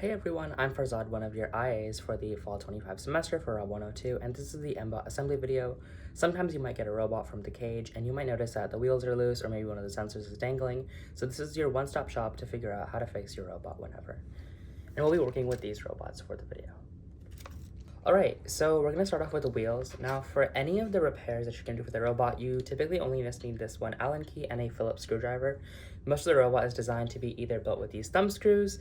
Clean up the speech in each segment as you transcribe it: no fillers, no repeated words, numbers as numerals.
Hey everyone, I'm Farzad, one of your IAs for the Fall 25 semester for Rob 102, and this is the MBot assembly video. Sometimes you might get a robot from the cage, and you might notice that the wheels are loose or maybe one of the sensors is dangling, so this is your one-stop shop to figure out how to fix your robot whenever. And we'll be working with these robots for the video. Alright, so we're going to start off with the wheels. Now, for any of the repairs that you're going to do for the robot, you typically only just need this one Allen key and a Phillips screwdriver. Most of the robot is designed to be either built with these thumb screws,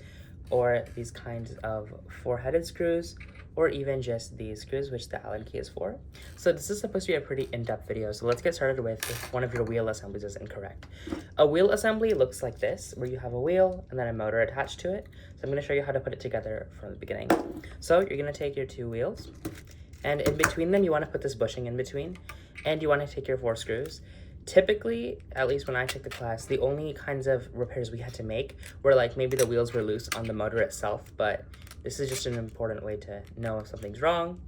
or these kinds of four-headed screws, or even just these screws, which the Allen key is for. So this is supposed to be a pretty in-depth video, so let's get started with if one of your wheel assemblies is incorrect. A wheel assembly looks like this, where you have a wheel and then a motor attached to it. So I'm going to show you how to put it together from the beginning. So you're going to take your two wheels, and in between them you want to put this bushing in between, and you want to take your four screws. Typically, at least when I took the class, the only kinds of repairs we had to make were like maybe the wheels were loose on the motor itself, but this is just an important way to know if something's wrong.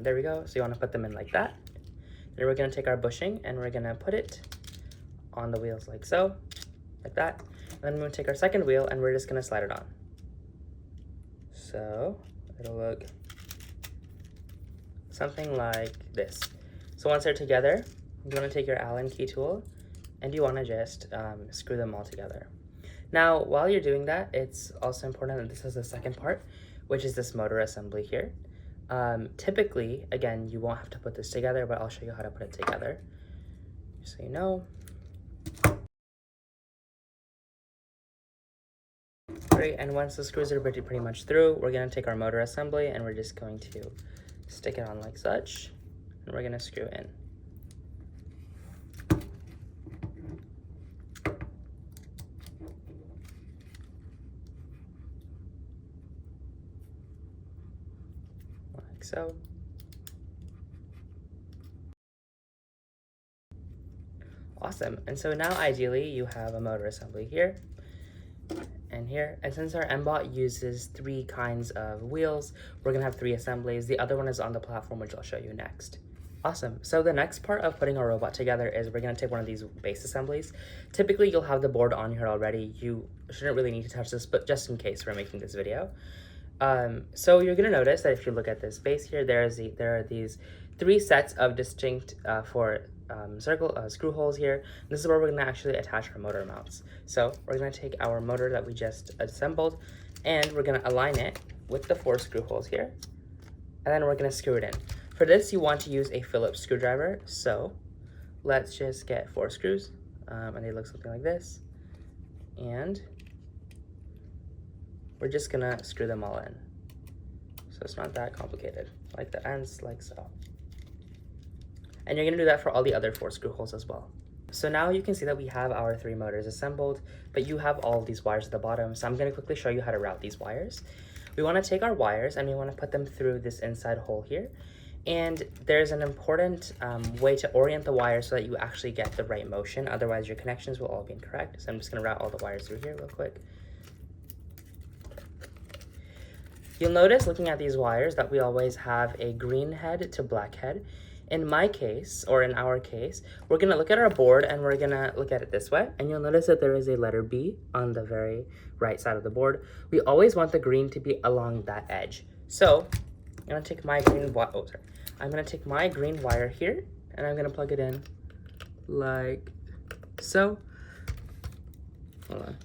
There we go. So you want to put them in like that. Then we're going to take our bushing and we're going to put it on the wheels like so, like that. And then we're going to take our second wheel and we're just going to slide it on. So it'll look something like this. So once they're together, you want to take your Allen key tool and you want to just screw them all together. Now, while you're doing that, it's also important that this is the second part, which is this motor assembly here. Typically, again, you won't have to put this together, but I'll show you how to put it together, just so you know. Great, and once the screws are pretty much through, we're going to take our motor assembly and we're just going to stick it on like such, and we're going to screw in. So awesome. And so now ideally you have a motor assembly here and here, and since our MBot uses three kinds of wheels, we're gonna have three assemblies. The other one is on the platform, which I'll show you next. Awesome. So the next part of putting our robot together is we're going to take one of these base assemblies. Typically you'll have the board on here already. You shouldn't really need to touch this, but just in case we're making this video. So you're going to notice that if you look at this base here, there are these three sets of distinct screw holes here. This is where we're going to actually attach our motor mounts. So we're going to take our motor that we just assembled and we're going to align it with the four screw holes here, and then we're going to screw it in. For this, you want to use a Phillips screwdriver. So let's just get four screws, and they look something like this, and we're just gonna screw them all in. So it's not that complicated, like the ends, like so. And you're gonna do that for all the other four screw holes as well. So now you can see that we have our three motors assembled, but you have all of these wires at the bottom. So I'm gonna quickly show you how to route these wires. We wanna take our wires and we wanna put them through this inside hole here. And there's an important way to orient the wires so that you actually get the right motion. Otherwise your connections will all be incorrect. So I'm just gonna route all the wires through here real quick. You'll notice looking at these wires that we always have a green head to black head. In my case, or in our case, we're gonna look at our board and we're gonna look at it this way. And you'll notice that there is a letter B on the very right side of the board. We always want the green to be along that edge. So I'm gonna take my green wire here and I'm gonna plug it in like so. Hold on.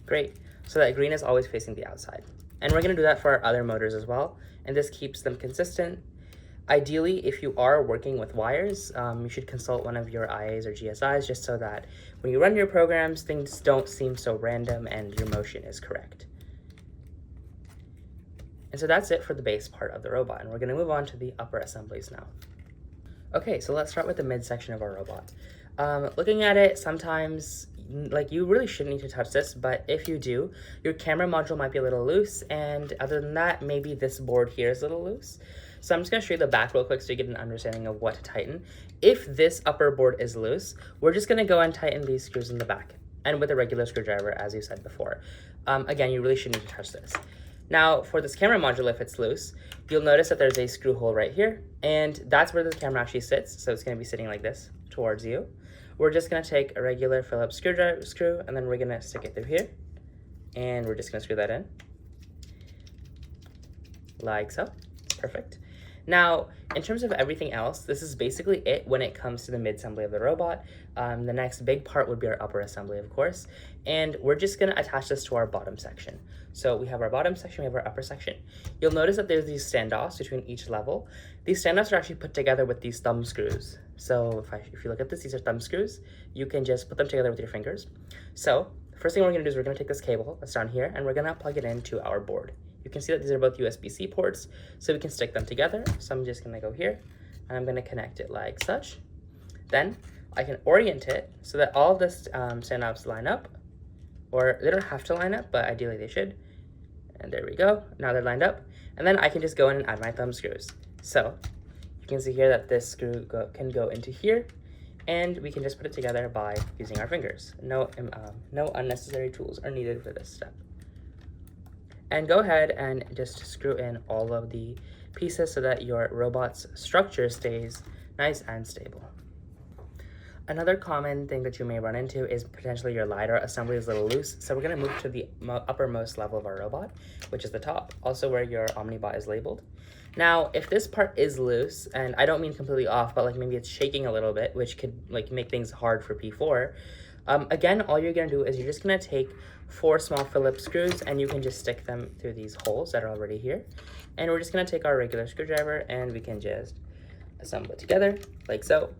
Great. So that green is always facing the outside. And we're gonna do that for our other motors as well. And this keeps them consistent. Ideally, if you are working with wires, you should consult one of your IAs or GSIs just so that when you run your programs, things don't seem so random and your motion is correct. And so that's it for the base part of the robot, and we're going to move on to the upper assemblies now. Okay, so let's start with the midsection of our robot. Looking at it, sometimes like you really shouldn't need to touch this, but if you do, your camera module might be a little loose, and other than that, maybe this board here is a little loose. So I'm just going to show you the back real quick so you get an understanding of what to tighten. If this upper board is loose, we're just going to go and tighten these screws in the back, and with a regular screwdriver, as you said before. Again, you really shouldn't need to touch this. Now, for this camera module, if it's loose, you'll notice that there's a screw hole right here, and that's where the camera actually sits. So it's going to be sitting like this towards you. We're just going to take a regular Phillips screw, and then we're going to stick it through here. And we're just gonna screw that in. Like so. Perfect. Now, in terms of everything else, this is basically it when it comes to the mid-assembly of the robot. The next big part would be our upper assembly, of course, and we're just going to attach this to our bottom section. So we have our bottom section, we have our upper section. You'll notice that there's these standoffs between each level. These standoffs are actually put together with these thumb screws. So if you look at this, these are thumb screws. You can just put them together with your fingers. So the first thing we're going to do is we're going to take this cable that's down here, and we're going to plug it into our board. You can see that these are both USB-C ports, so we can stick them together. So I'm just gonna go here, and I'm gonna connect it like such. Then I can orient it so that all the standoffs line up, or they don't have to line up, but ideally they should. And there we go, now they're lined up. And then I can just go in and add my thumb screws. So you can see here that this screw can go into here, and we can just put it together by using our fingers. No unnecessary tools are needed for this step. And go ahead and just screw in all of the pieces so that your robot's structure stays nice and stable. Another common thing that you may run into is potentially your LiDAR assembly is a little loose. So we're going to move to the uppermost level of our robot, which is the top, also where your MBot is labeled. Now, if this part is loose, and I don't mean completely off, but like maybe it's shaking a little bit, which could like make things hard for P4. Again, all you're going to do is you're just going to take 4 small Phillips screws, and you can just stick them through these holes that are already here. And we're just going to take our regular screwdriver, and we can just assemble it together like so.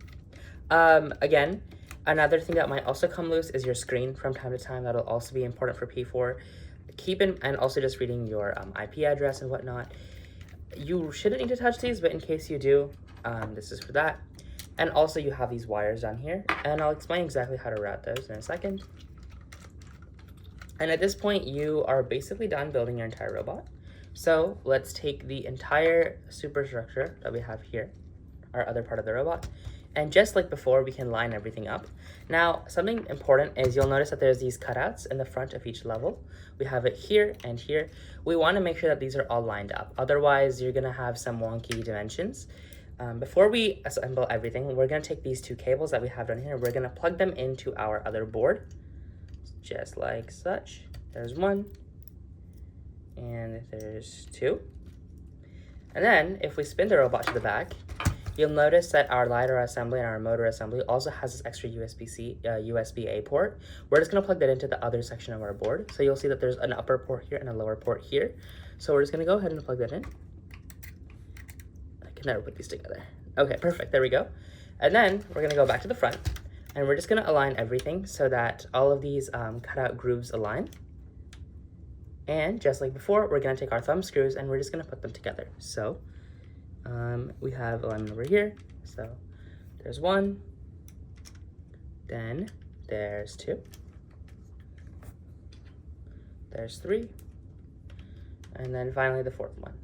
Again, another thing that might also come loose is your screen from time to time. That'll also be important for P4. And also just reading your IP address and whatnot. You shouldn't need to touch these, but in case you do, this is for that. And also you have these wires down here, and I'll explain exactly how to route those in a second. And at this point, you are basically done building your entire robot. So let's take the entire superstructure that we have here, our other part of the robot, and just like before, we can line everything up. Now, something important is you'll notice that there's these cutouts in the front of each level. We have it here and here. We want to make sure that these are all lined up. Otherwise, you're going to have some wonky dimensions. Before we assemble everything, we're going to take these 2 cables that we have down here. We're going to plug them into our other board, just like such. There's 1, and there's 2. And then, if we spin the robot to the back, you'll notice that our LiDAR assembly and our motor assembly also has this extra USB-A port. We're just going to plug that into the other section of our board. So you'll see that there's an upper port here and a lower port here. So we're just going to go ahead and plug that in. Can never put these together. Okay, perfect, there we go. And then we're gonna go back to the front, and we're just gonna align everything so that all of these cutout grooves align. And just like before, we're gonna take our thumb screws and we're just gonna put them together. So we have alignment over here. So there's 1, then there's 2, there's 3, and then finally the 4th one.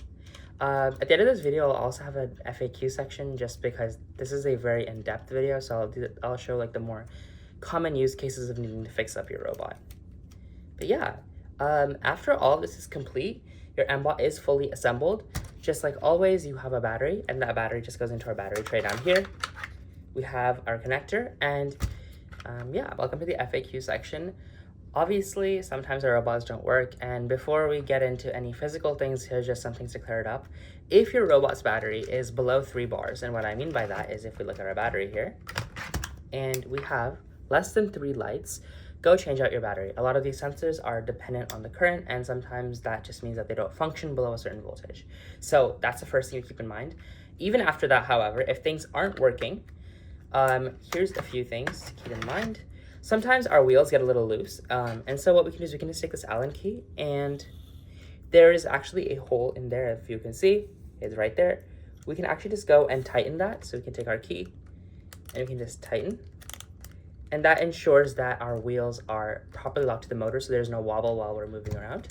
At the end of this video, I'll also have an FAQ section just because this is a very in-depth video, so I'll show like the more common use cases of needing to fix up your robot. But yeah, after all this is complete, your MBot is fully assembled. Just like always, you have a battery, and that battery just goes into our battery tray down here. We have our connector, and yeah, welcome to the FAQ section. Obviously, sometimes our robots don't work, and before we get into any physical things, here's just some things to clear it up. If your robot's battery is below 3 bars, and what I mean by that is if we look at our battery here, and we have less than 3 lights, go change out your battery. A lot of these sensors are dependent on the current, and sometimes that just means that they don't function below a certain voltage. So that's the first thing to keep in mind. Even after that, however, if things aren't working, here's a few things to keep in mind. Sometimes our wheels get a little loose, and so what we can do is we can just take this Allen key, and there is actually a hole in there. If you can see, it's right there. We can actually just go and tighten that. So we can take our key, and we can just tighten. And that ensures that our wheels are properly locked to the motor, so there's no wobble while we're moving around.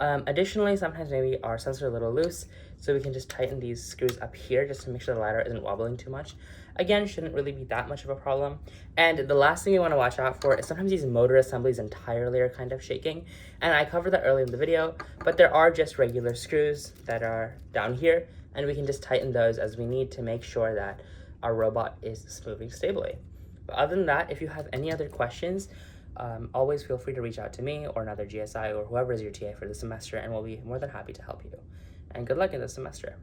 Additionally, sometimes maybe our sensors are a little loose, so we can just tighten these screws up here just to make sure the LiDAR isn't wobbling too much. Again, shouldn't really be that much of a problem. And the last thing you want to watch out for is sometimes these motor assemblies entirely are kind of shaking. And I covered that earlier in the video, but there are just regular screws that are down here, and we can just tighten those as we need to make sure that our robot is moving stably. But other than that, if you have any other questions, always feel free to reach out to me or another GSI or whoever is your TA for the semester, and we'll be more than happy to help you. And good luck in this semester.